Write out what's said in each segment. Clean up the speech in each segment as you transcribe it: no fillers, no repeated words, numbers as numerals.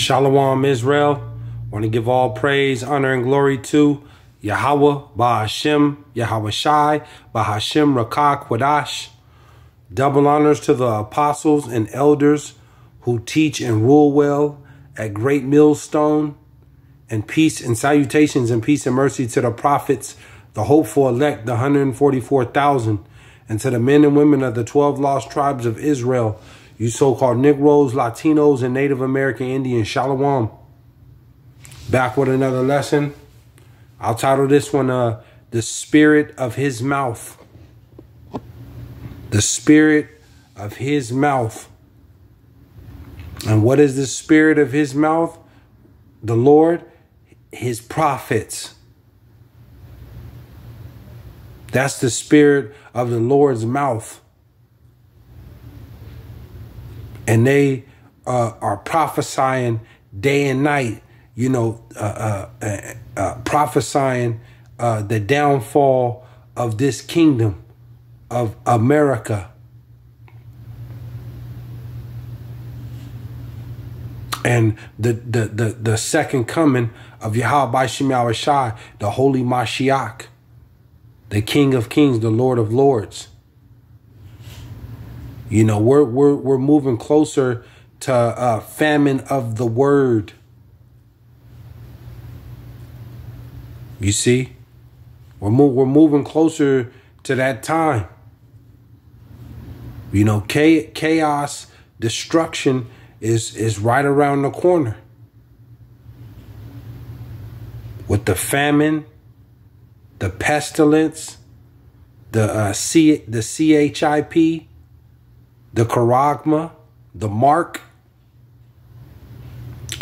Shalom, Israel. Want to give all praise, honor, and glory to Yahawah, BASHAM, YAHAWAHSHI, BASHAM, Rakah, Quadash. Double honors to the apostles and elders who teach and rule well at Great Millstone. And peace and salutations and peace and mercy to the prophets, the hopeful elect, the 144,000, and to the men and women of the 12 lost tribes of Israel, you so-called Negroes, Latinos, and Native American Indians. Shalom. Back with another lesson. I'll title this one, The Spirit of His Mouth. The Spirit of His Mouth. And what is the Spirit of His mouth? The Lord, His prophets. That's the spirit of the Lord's mouth. And they are prophesying day and night, you know, prophesying the downfall of this kingdom of America. And the second coming of YAHAWAHSHI, the Holy Mashiach, the King of Kings, the Lord of Lords. You know, we're moving closer to famine of the word. You see, we're moving closer to that time. You know, chaos, destruction is right around the corner. With the famine, the pestilence, the CHIP, the charagma, the mark,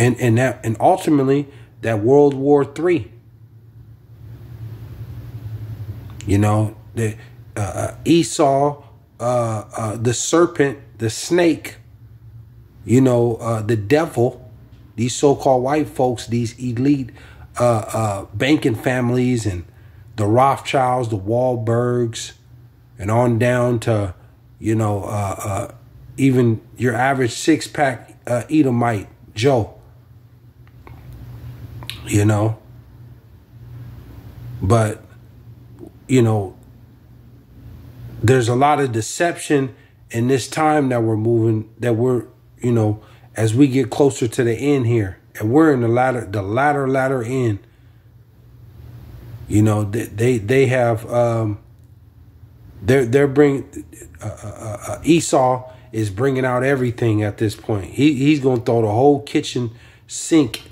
and ultimately that World War III. You know, the Esau, the serpent, the snake, you know, the devil, these so-called white folks, these elite banking families, and the Rothschilds, the Wahlbergs, and on down to, you know, even your average six-pack Edomite Joe. You know, but, you know, there's a lot of deception in this time that we're moving, that we're, you know, as we get closer to the end here, and we're in the latter end. You know, they have they're bringing Esau is bringing out everything at this point. He's gonna throw the whole kitchen sink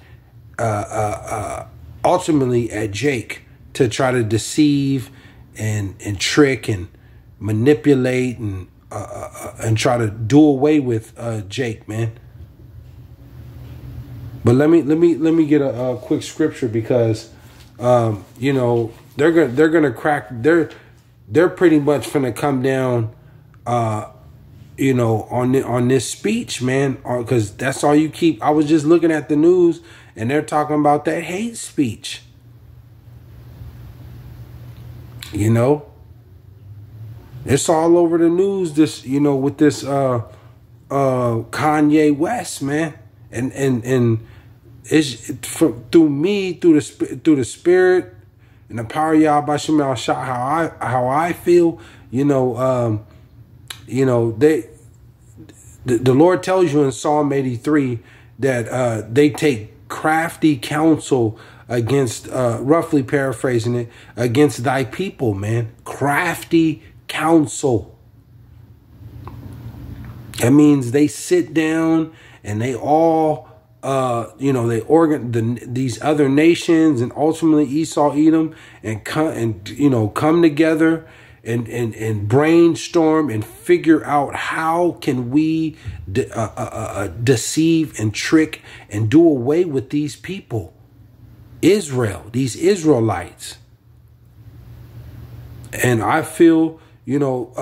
ultimately at Jake to try to deceive and trick and manipulate and try to do away with Jake, man. But let me get a quick scripture, because you know, they're gonna crack. They're pretty much gonna come down, you know, on this speech, man, because that's all you keep. I was just looking at the news, and they're talking about that hate speech. You know, it's all over the news. This, you know, with this Kanye West, man, and it's through the spirit and the power of YAHAWAHSHI, how I feel. You know, the Lord tells you in Psalm 83 that they take crafty counsel against, roughly paraphrasing it, against thy people, man. Crafty counsel. That means they sit down and they all, you know, they these other nations, and ultimately Esau, Edom, and come together and brainstorm and figure out how can we deceive and trick and do away with these people, Israel, these Israelites. And I feel, you know,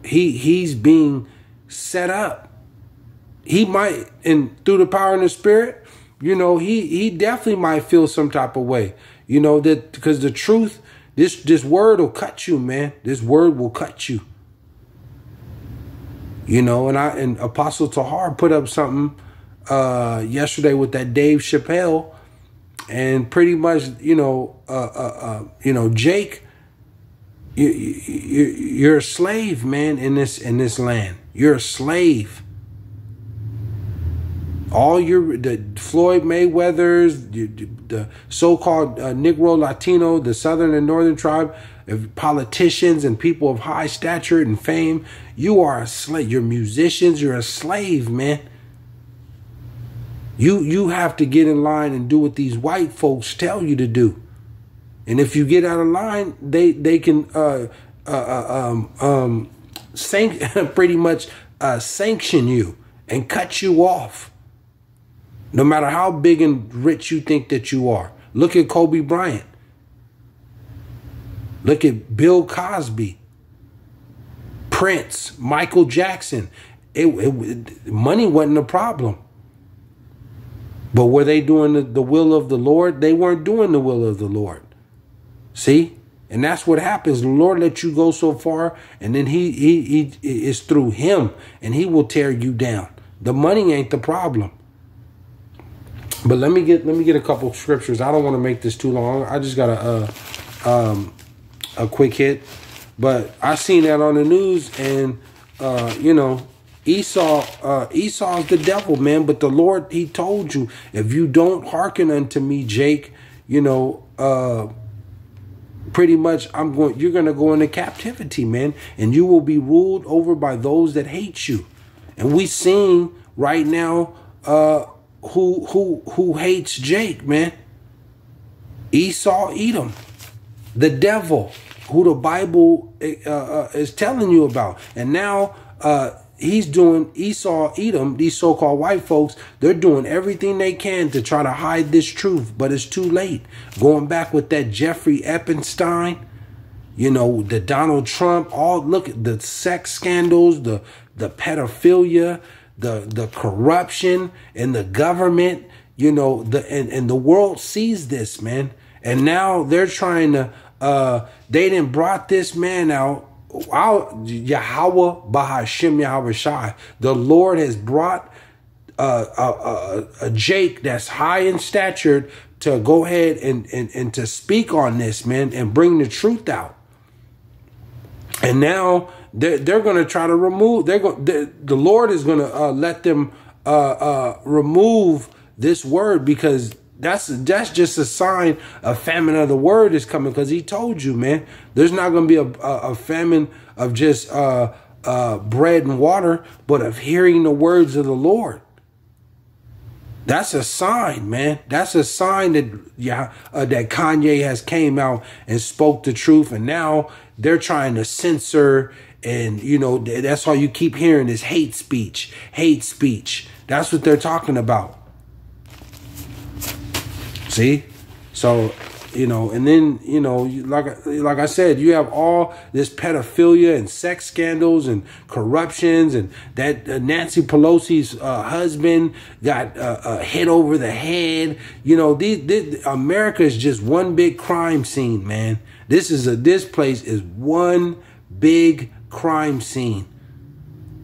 he's being set up. He might, and through the power and the spirit, you know, he definitely might feel some type of way, you know, that because the truth, this word will cut you, man. This word will cut you. You know, and Apostle Tahar put up something yesterday with that Dave Chappelle, and pretty much, Jake, you're a slave, man, in this land. You're a slave. All the Floyd Mayweathers, the so-called Negro Latino, the Southern and Northern tribe, politicians and people of high stature and fame, you are a slave. You're musicians. You're a slave, man. You have to get in line and do what these white folks tell you to do. And if you get out of line, they can pretty much sanction you and cut you off. No matter how big and rich you think that you are. Look at Kobe Bryant. Look at Bill Cosby, Prince, Michael Jackson. Money wasn't a problem. But were they doing the will of the Lord? They weren't doing the will of the Lord. See? And that's what happens. The Lord let you go so far, and then he is through him, and he will tear you down. The money ain't the problem. But let me get a couple scriptures. I don't want to make this too long. I just got a quick hit. But I seen that on the news, and Esau's the devil, man. But the Lord, he told you, if you don't hearken unto me, Jake, pretty much you're gonna go into captivity, man, and you will be ruled over by those that hate you. And we seeing right now who hates Jake, man. Esau, Edom, the devil, who the Bible is telling you about. And now he's doing Esau, Edom, these so-called white folks, they're doing everything they can to try to hide this truth, but it's too late. Going back with that Jeffrey Epstein, the Donald Trump, look at the sex scandals, the pedophilia, the corruption in the government, and the world sees this, man. And now they're trying to, they done brought this man out. YAHAWAH, BASHAM, YAHAWAHSHI. The Lord has brought a Jake that's high in stature to go ahead and to speak on this, man, and bring the truth out. And now they're going to try to remove. The Lord is going to let them remove this word, because that's just a sign a famine of the word is coming, because he told you, man, there's not going to be a famine of just bread and water, but of hearing the words of the Lord. That's a sign, man. That's a sign that that Kanye has came out and spoke the truth, and now they're trying to censor, and that's all you keep hearing is hate speech, hate speech. That's what they're talking about. See? So, and then, like I said, you have all this pedophilia and sex scandals and corruptions, and that Nancy Pelosi's husband got hit over the head. America is just one big crime scene, man. This place is one big crime scene.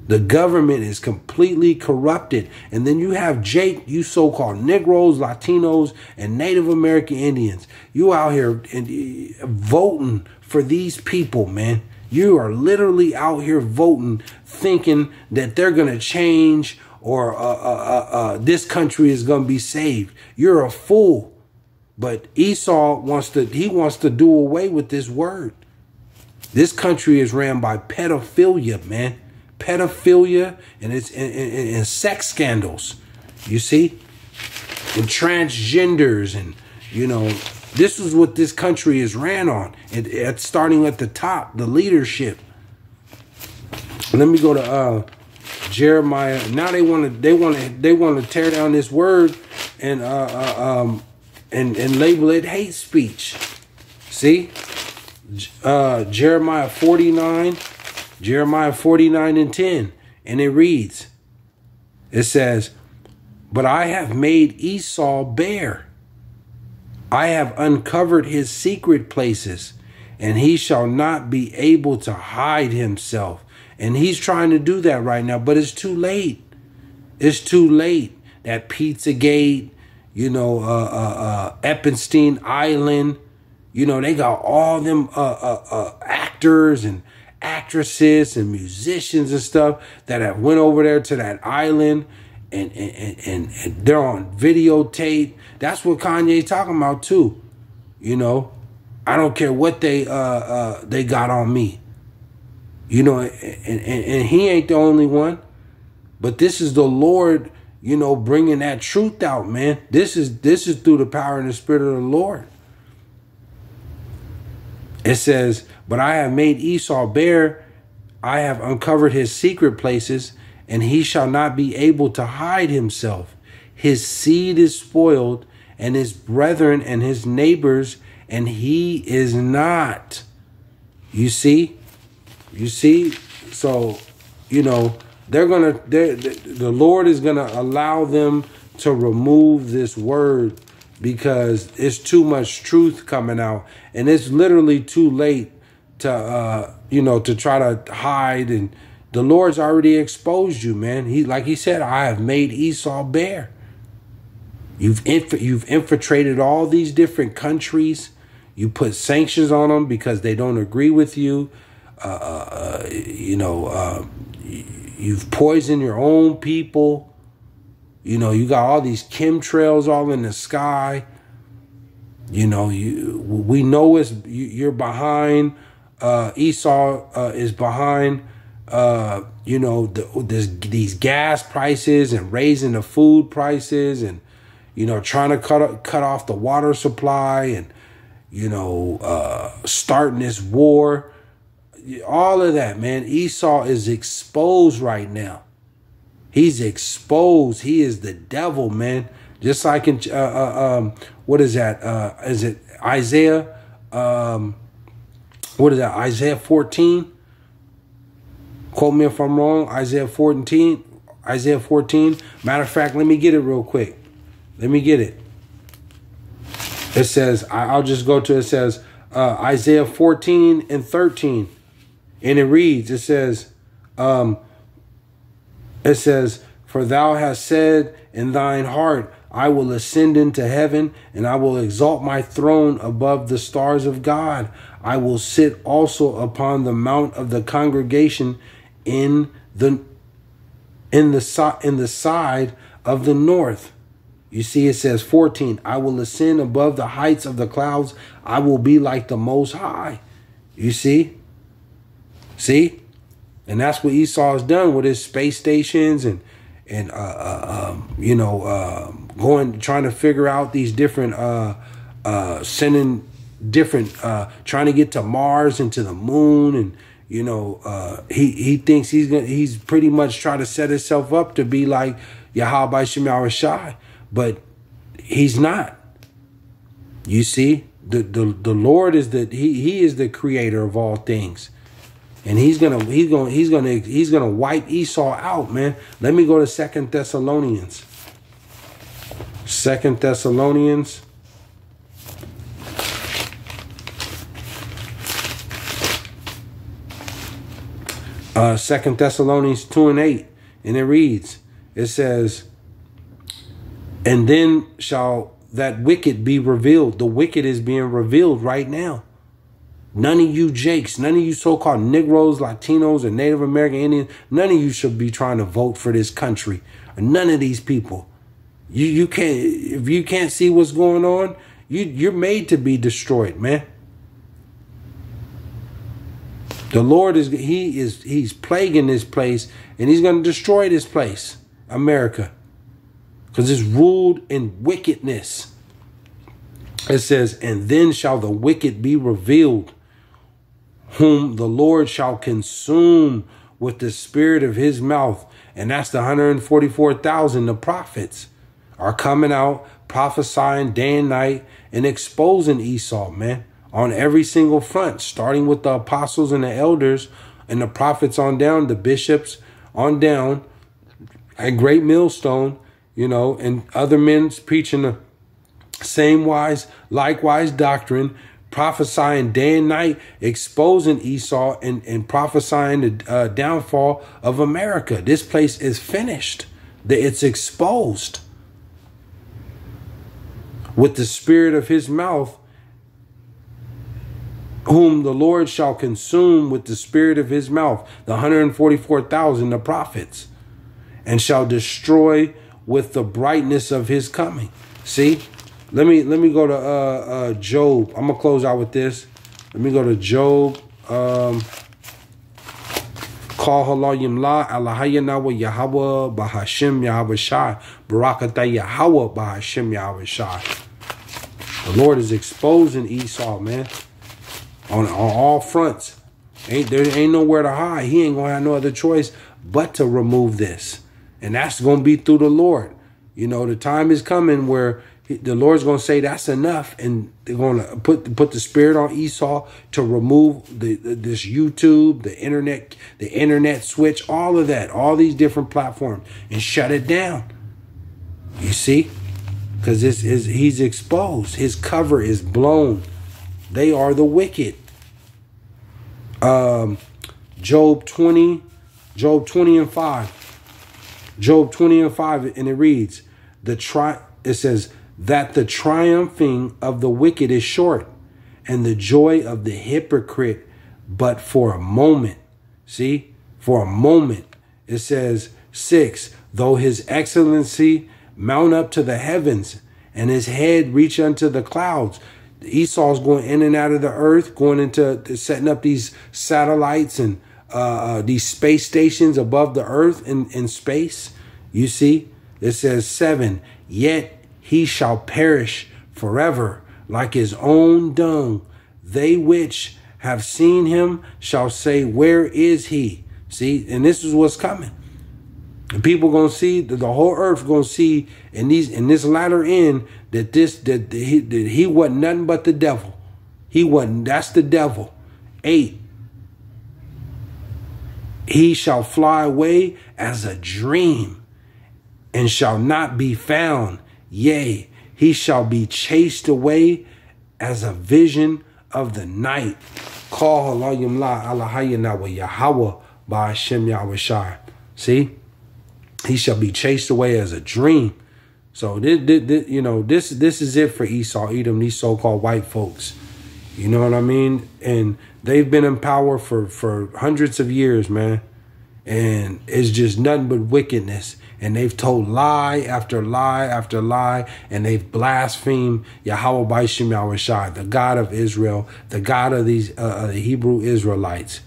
The government is completely corrupted. And then you have Jake, you so-called Negroes, Latinos, and Native American Indians. You out here voting for these people, man. You are literally out here voting, thinking that they're going to change, or this country is going to be saved. You're a fool. But Esau wants to do away with this word. This country is ran by pedophilia, man. Pedophilia and sex scandals, you see, and transgenders, and this is what this country is ran on. It's starting at the top, the leadership. Let me go to Jeremiah. Now they want to tear down this word and label it hate speech. See, Jeremiah 49. Jeremiah 49:10, and it reads, it says, "But I have made Esau bare. I have uncovered his secret places, and he shall not be able to hide himself. And he's trying to do that right now, but it's too late. It's too late. That Pizzagate, you know, Epstein Island, you know, they got all them actors and actresses and musicians and stuff that have went over there to that island and they're on videotape. That's what Kanye's talking about too. You know, I don't care what they got on me. You know, and he ain't the only one. But this is the Lord, you know, bringing that truth out, man. This is through the power and the Spirit of the Lord. It says, but I have made Esau bare. I have uncovered his secret places, and he shall not be able to hide himself. His seed is spoiled, and his brethren and his neighbors, and he is not. You see? You see? So, you know, the Lord is going to allow them to remove this word because it's too much truth coming out. And it's literally too late to, you know, to try to hide. And the Lord's already exposed you, man. Like he said, I have made Esau bare. You've infiltrated all these different countries. You put sanctions on them because they don't agree with you. You know, you've poisoned your own people. You know, you got all these chemtrails all in the sky. You know, we know you're behind. Esau is behind. You know, these gas prices and raising the food prices, and you know, trying to cut off the water supply, and you know, starting this war. All of that, man. Esau is exposed right now. He's exposed. He is the devil, man. Just like in what is that? Is it Isaiah? What is that? Isaiah 14. Quote me if I'm wrong. Isaiah 14. Isaiah 14. Matter of fact, let me get it real quick. Let me get it. It says, I'll just go to it. It says Isaiah 14 and 13. And it reads, it says, for thou hast said in thine heart, I will ascend into heaven, and I will exalt my throne above the stars of God. I will sit also upon the mount of the congregation in the side of the north. You see, it says 14, I will ascend above the heights of the clouds. I will be like the Most High. You see? See? And that's what Esau has done with his space stations and you know, trying to figure out these different, sending different, trying to get to Mars and to the moon. And, you know, he thinks he's pretty much trying to set himself up to be like YAHAWAHSHI, but he's not. You see, the Lord is he is the creator of all things. And he's gonna wipe Esau out, man. Let me go to 2 Thessalonians. 2 Thessalonians. 2 Thessalonians 2 and 8. And it reads, it says, and then shall that wicked be revealed. The wicked is being revealed right now. None of you Jakes, none of you so-called Negroes, Latinos, and Native American Indians, none of you should be trying to vote for this country. None of these people. You can't, if you can't see what's going on, you're made to be destroyed, man. The Lord he's plaguing this place, and he's going to destroy this place, America, because it's ruled in wickedness. It says, and then shall the wicked be revealed, whom the Lord shall consume with the spirit of his mouth. And that's the 144,000. The prophets are coming out, prophesying day and night and exposing Esau, man, on every single front, starting with the apostles and the elders and the prophets on down, the bishops on down, at Great Millstone, you know, and other men preaching the same likewise doctrine, prophesying day and night, exposing Esau and prophesying the downfall of America. This place is finished. It's exposed. With the spirit of his mouth, whom the Lord shall consume with the spirit of his mouth, the 144,000, the prophets, and shall destroy with the brightness of his coming. See, let me go to Job. I'm gonna close out with this. Let me go to Job. Call halayim la alahayana wa Yahawah BASHAM YAHAWAHSHI Barakatah Yahawah BASHAM YAHAWAHSHI. The Lord is exposing Esau, man, on all fronts. There ain't nowhere to hide. He ain't gonna have no other choice but to remove this, and that's gonna be through the Lord. You know, the time is coming where the Lord's going to say that's enough, and they're going to put the spirit on Esau to remove this YouTube, the internet switch, all of that, all these different platforms, and shut it down. You see, because he's exposed. His cover is blown. They are the wicked. Job 20 and 5. Job 20 and 5, and it reads, it says that the triumphing of the wicked is short, and the joy of the hypocrite but for a moment. See, for a moment. It says 6, though his excellency mount up to the heavens, and his head reach unto the clouds. Esau's going in and out of the earth, going into setting up these satellites and these space stations above the earth in space. You see, it says 7, yet he shall perish forever like his own dung. They which have seen him shall say, where is he? See, and this is what's coming. And people gonna see, the whole earth gonna see in this latter end that he wasn't nothing but the devil. That's the devil. 8, he shall fly away as a dream, and shall not be found. Yea, he shall be chased away as a vision of the night. Call halayim la alahayana wa Yahawah BASHAM YAHAWAHSHI. See, he shall be chased away as a dream. So this is it for Esau, Edom, these so-called white folks. You know what I mean? And they've been in power for hundreds of years, man. And it's just nothing but wickedness. And they've told lie after lie after lie. And they've blasphemed Yahawah BASHAM YAHAWAHSHI, the God of Israel, the God of these the Hebrew Israelites.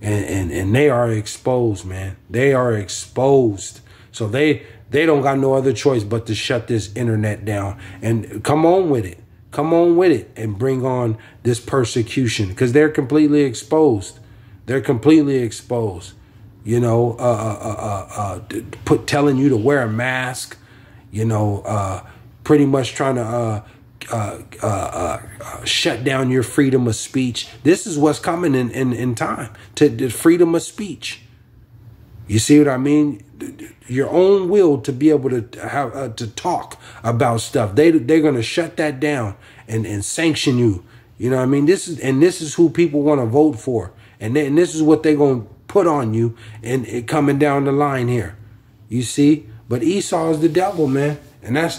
And they are exposed, man. They are exposed. So they don't got no other choice but to shut this internet down. And come on with it. Come on with it and bring on this persecution, because they're completely exposed. They're completely exposed. You know, telling you to wear a mask, you know, pretty much trying to shut down your freedom of speech. This is what's coming in time, to the freedom of speech. You see what I mean? Your own will to be able to have to talk about stuff. They're going to shut that down and sanction you. You know what I mean? This is who people want to vote for. And this is what they're going to put on you and coming down the line here. You see? But Esau is the devil, man. And that's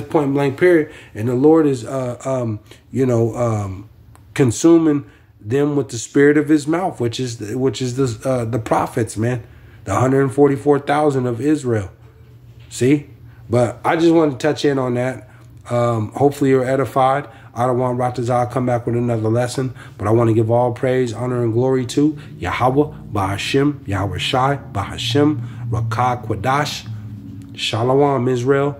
point blank period. And the Lord is, consuming them with the spirit of his mouth, which is the prophets, man. The 144,000 of Israel. See? But I just wanted to touch in on that. Hopefully you're edified. I don't want Ratazah come back with another lesson, but I want to give all praise, honor, and glory to Yahawah BASHAM YAHAWAHSHI BASHAM RAKAH QUADASH. Shalom, Israel.